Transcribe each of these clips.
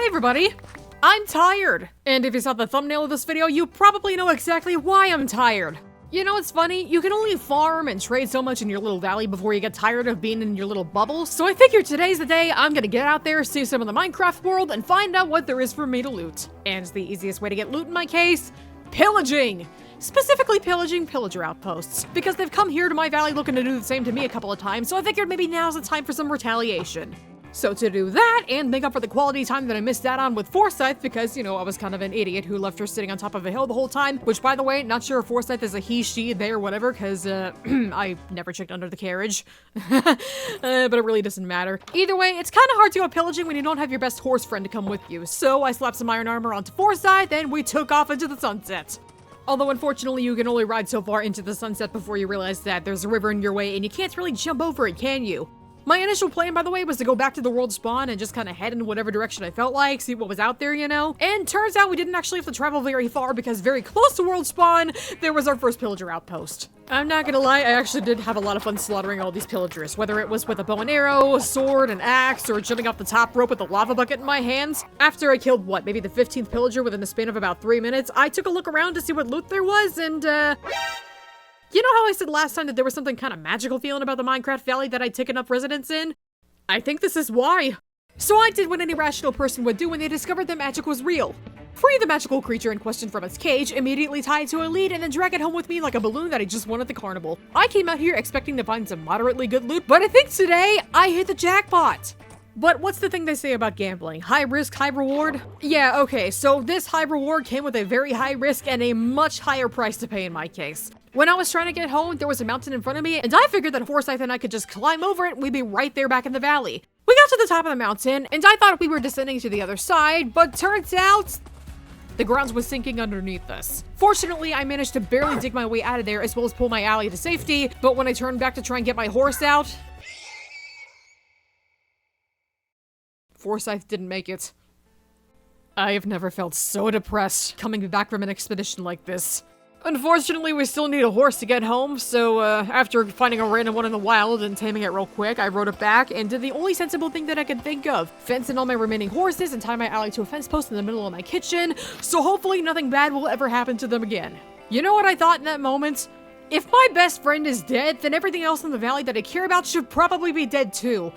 Hi everybody! I'm tired! And if you saw the thumbnail of this video, you probably know exactly why I'm tired. You know, it's funny, you can only farm and trade so much in your little valley before you get tired of being in your little bubble, so I figured today's the day I'm gonna get out there, see some of the Minecraft world, and find out what there is for me to loot. And the easiest way to get loot in my case? Pillaging! Specifically pillaging pillager outposts, because they've come here to my valley looking to do the same to me a couple of times, so I figured maybe now's the time for some retaliation. So to do that, and make up for the quality time that I missed out on with Forsyth, because, you know, I was kind of an idiot who left her sitting on top of a hill the whole time, which, by the way, not sure if Forsyth is a he, she, they, or whatever, because, I never checked under the carriage. But it really doesn't matter. Either way, it's kind of hard to go pillaging when you don't have your best horse friend to come with you, so I slapped some iron armor onto Forsyth, and we took off into the sunset. Although, unfortunately, you can only ride so far into the sunset before you realize that there's a river in your way, and you can't really jump over it, can you? My initial plan, by the way, was to go back to the world spawn and just kind of head in whatever direction I felt like, see what was out there, you know? And turns out we didn't actually have to travel very far because very close to world spawn, there was our first pillager outpost. I'm not gonna lie, I actually did have a lot of fun slaughtering all these pillagers, whether it was with a bow and arrow, a sword, an axe, or jumping off the top rope with a lava bucket in my hands. After I killed, what, maybe the 15th pillager within the span of about 3 minutes, I took a look around to see what loot there was, and, you know how I said last time that there was something kind of magical feeling about the Minecraft Valley that I'd taken up residence in? I think this is why. So I did what any rational person would do when they discovered that magic was real. Free the magical creature in question from its cage, immediately tie it to a lead, and then drag it home with me like a balloon that I just won at the carnival. I came out here expecting to find some moderately good loot, but I think today I hit the jackpot. But what's the thing they say about gambling? High risk, high reward? Yeah, okay, so this high reward came with a very high risk and a much higher price to pay in my case. When I was trying to get home, there was a mountain in front of me, and I figured that Forsyth and I could just climb over it and we'd be right there back in the valley. We got to the top of the mountain, and I thought we were descending to the other side, but turns out the ground was sinking underneath us. Fortunately, I managed to barely dig my way out of there as well as pull my alley to safety, but when I turned back to try and get my horse out, Forsyth didn't make it. I have never felt so depressed coming back from an expedition like this. Unfortunately, we still need a horse to get home, so after finding a random one in the wild and taming it real quick, I rode it back and did the only sensible thing that I could think of. Fence in all my remaining horses and tie my alley to a fence post in the middle of my kitchen, so hopefully nothing bad will ever happen to them again. You know what I thought in that moment? If my best friend is dead, then everything else in the valley that I care about should probably be dead too.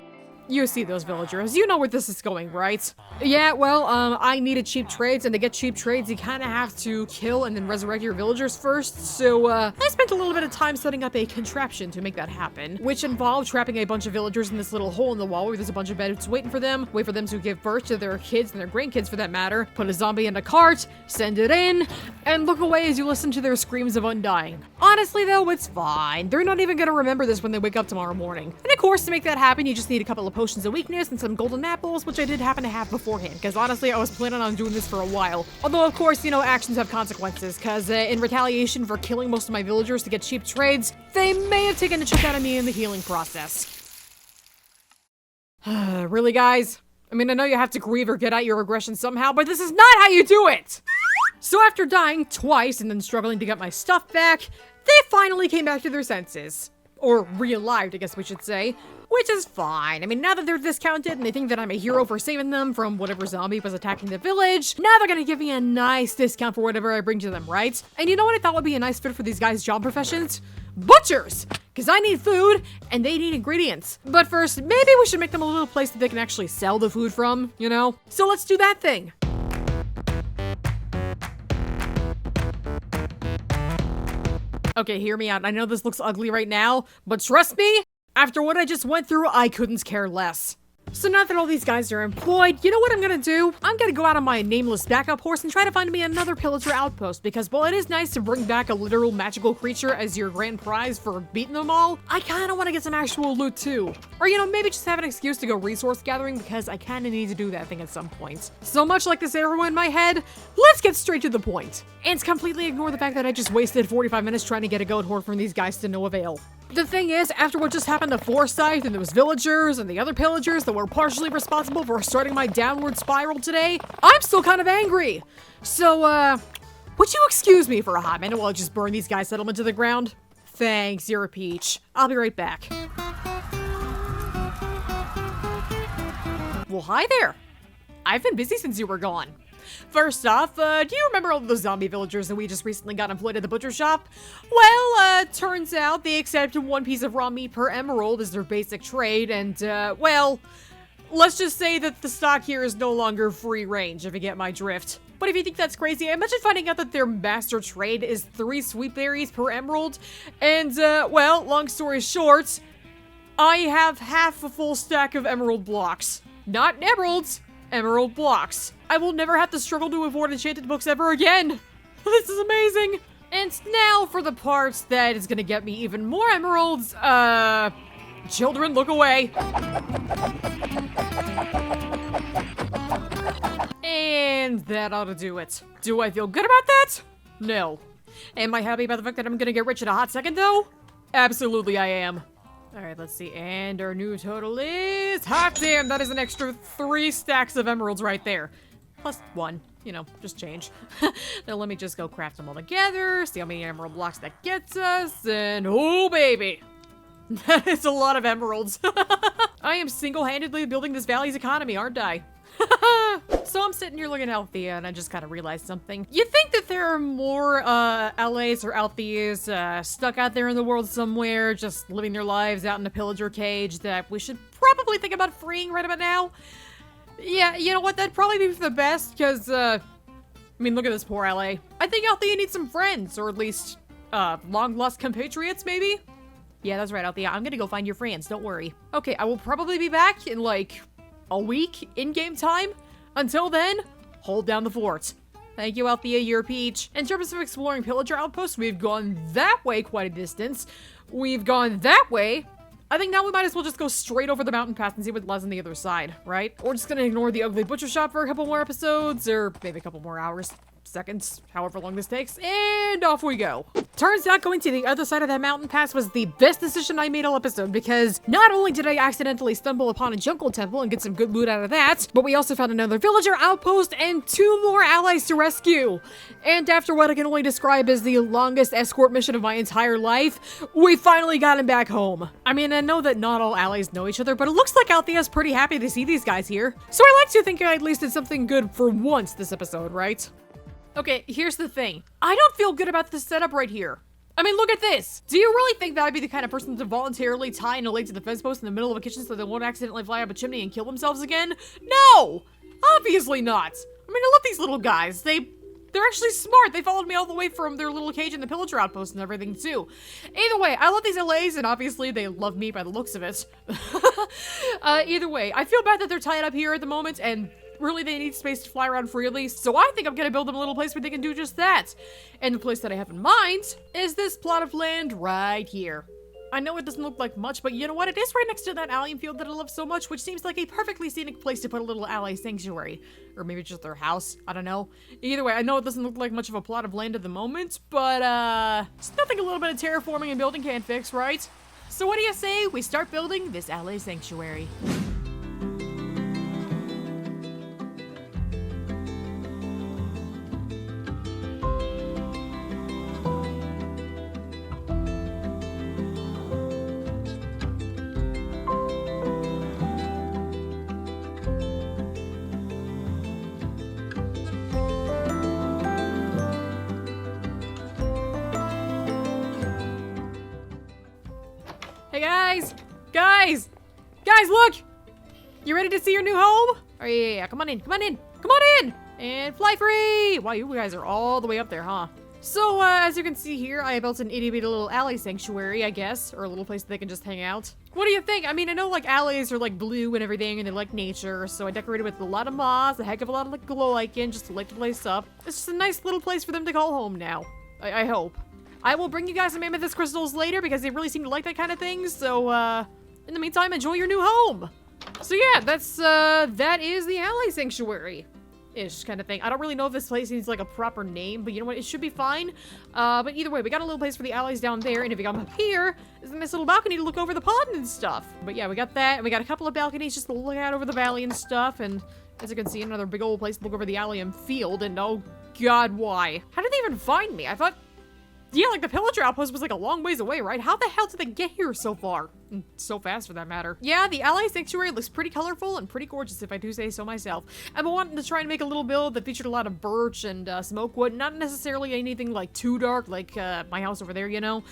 You see those villagers. You know where this is going, right? Yeah, well, I needed cheap trades, and to get cheap trades, you kind of have to kill and then resurrect your villagers first, so, I spent a little bit of time setting up a contraption to make that happen, which involved trapping a bunch of villagers in this little hole in the wall where there's a bunch of beds waiting for them, wait for them to give birth to their kids and their grandkids for that matter, put a zombie in a cart, send it in, and look away as you listen to their screams of undying. Honestly, though, it's fine. They're not even gonna remember this when they wake up tomorrow morning. And of course, to make that happen, you just need a couple of potions of weakness and some golden apples, which I did happen to have beforehand, because honestly, I was planning on doing this for a while. Although, of course, you know, actions have consequences, because in retaliation for killing most of my villagers to get cheap trades, they may have taken a chunk out of me in the healing process. Really, guys? I mean, I know you have to grieve or get out your aggression somehow, but this is not how you do it! So after dying twice and then struggling to get my stuff back, they finally came back to their senses. Or re-alived, I guess we should say. Which is fine. I mean, now that they're discounted and they think that I'm a hero for saving them from whatever zombie was attacking the village, now they're gonna give me a nice discount for whatever I bring to them, right? And you know what I thought would be a nice fit for these guys' job professions? Butchers! Because I need food, and they need ingredients. But first, maybe we should make them a little place that they can actually sell the food from, you know? So let's do that thing. Okay, hear me out. I know this looks ugly right now, but trust me, after what I just went through, I couldn't care less. So now that all these guys are employed, you know what I'm gonna do? I'm gonna go out on my nameless backup horse and try to find me another pillager outpost, because while it is nice to bring back a literal magical creature as your grand prize for beating them all, I kinda wanna get some actual loot too. Or, you know, maybe just have an excuse to go resource gathering, because I kinda need to do that thing at some point. So much like this arrow in my head, let's get straight to the point. And completely ignore the fact that I just wasted 45 minutes trying to get a goat horde from these guys to no avail. The thing is, after what just happened to Forsyth and those villagers and the other pillagers that were partially responsible for starting my downward spiral today, I'm still kind of angry. So, would you excuse me for a hot minute while I just burn these guys' settlement to the ground? Thanks, you're a peach. I'll be right back. Well, hi there. I've been busy since you were gone. First off, do you remember all those zombie villagers that we just recently got employed at the butcher shop? Well, turns out they accept 1 piece of raw meat per emerald as their basic trade, and, well, let's just say that the stock here is no longer free range, if you get my drift. But if you think that's crazy, imagine finding out that their master trade is 3 sweet berries per emerald, and, well, long story short, I have half a full stack of emerald blocks. Not emeralds! Emerald blocks. I will never have to struggle to afford enchanted books ever again. This is amazing. And now for the part that is gonna get me even more emeralds. Children, look away. And that ought to do it. Do I feel good about that? No. Am I happy about the fact that I'm gonna get rich in a hot second though? Absolutely I am. Alright, let's see, and our new total is... Hot damn, that is an extra 3 stacks of emeralds right there. Plus 1, you know, just change. Now let me just go craft them all together, see how many emerald blocks that gets us, and oh baby! That is a lot of emeralds. I am single-handedly building this valley's economy, aren't I? So I'm sitting here looking at Althea, and I just kind of realized something. You think that there are more, allays or Altheas, stuck out there in the world somewhere, just living their lives out in a pillager cage that we should probably think about freeing right about now? Yeah, you know what, that'd probably be for the best, because, I mean, look at this poor allay. I think Althea needs some friends, or at least, long-lost compatriots, maybe? Yeah, that's right, Althea, I'm gonna go find your friends, don't worry. Okay, I will probably be back in, like, a week in-game time. Until then, hold down the fort. Thank you, Althea, you're a peach. In terms of exploring pillager outposts, we've gone that way quite a distance. We've gone that way. I think now we might as well just go straight over the mountain pass and see what lies on the other side, right? We're just gonna ignore the ugly butcher shop for a couple more episodes, or maybe a couple more hours, seconds, however long this takes, and off we go. Turns out going to the other side of that mountain pass was the best decision I made all episode, because not only did I accidentally stumble upon a jungle temple and get some good loot out of that, but we also found another villager outpost and 2 more allies to rescue. And after what I can only describe as the longest escort mission of my entire life, we finally got him back home. I mean, I know that not all allies know each other, but it looks like Althea's pretty happy to see these guys here. So I like to think I at least did something good for once this episode, right? Okay, here's the thing. I don't feel good about this setup right here. I mean, look at this. Do you really think that I'd be the kind of person to voluntarily tie in a leg to the fence post in the middle of a kitchen so they won't accidentally fly up a chimney and kill themselves again? No! Obviously not. I mean, I love these little guys. They're actually smart. They followed me all the way from their little cage in the pillager outpost and everything, too. Either way, I love these allays, and obviously they love me by the looks of it. Either way, I feel bad that they're tied up here at the moment, and really, they need space to fly around freely, so I think I'm gonna build them a little place where they can do just that. And the place that I have in mind is this plot of land right here. I know it doesn't look like much, but you know what? It is right next to that allium field that I love so much, which seems like a perfectly scenic place to put a little allay sanctuary. Or maybe just their house, I don't know. Either way, I know it doesn't look like much of a plot of land at the moment, but, it's nothing a little bit of terraforming and building can't fix, right? So what do you say we start building this allay sanctuary? Hey guys, look! You ready to see your new home? Oh yeah, come on in, and fly free! Wow, you guys are all the way up there, huh? So, as you can see here, I built an itty-bitty little alley sanctuary, I guess, or a little place they can just hang out. What do you think? I mean, I know, like, allays are, like, blue and everything, and they like nature, so I decorated with a lot of moss, a heck of a lot of, like, glow lichen, just to light the place up. It's just a nice little place for them to call home now. I hope. I will bring you guys some amethyst crystals later because they really seem to like that kind of thing, so, in the meantime, enjoy your new home! So yeah, that is the alley sanctuary-ish kind of thing. I don't really know if this place needs, like, a proper name, but you know what, it should be fine. But either way, we got a little place for the allies down there, and if you come up here, there's a nice little balcony to look over the pond and stuff. But yeah, we got that, and we got a couple of balconies just to look out over the valley and stuff, and as you can see, another big old place to look over the allium field, and oh god, why? How did they even find me? I thought... yeah, like, the pillager outpost was, like, a long ways away, right? How the hell did they get here so far? so fast for that matter. Yeah, the ally sanctuary looks pretty colorful and pretty gorgeous if I do say so myself. I've been wanting to try and make a little build that featured a lot of birch and smoke wood, not necessarily anything like too dark like my house over there, you know.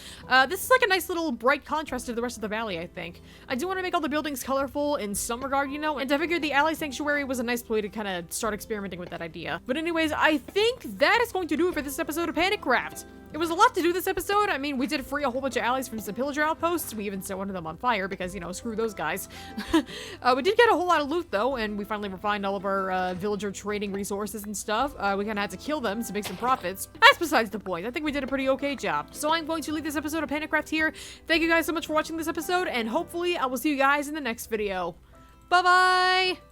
This is like a nice little bright contrast to the rest of the valley, I think. I do want to make all the buildings colorful in some regard, you know, and I figured the ally sanctuary was a nice way to kind of start experimenting with that idea. But anyways, I think that is going to do it for this episode of PanicCraft. It was a lot to do this episode. I mean, we did free a whole bunch of allies from some pillager outposts. We even set one of them on fire because, you know, screw those guys. We did get a whole lot of loot, though, and we finally refined all of our villager trading resources and stuff. We kind of had to kill them to make some profits. That's besides the point. I think we did a pretty okay job. So I'm going to leave this episode of PanicCraft here. Thank you guys so much for watching this episode, and hopefully I will see you guys in the next video. Bye-bye!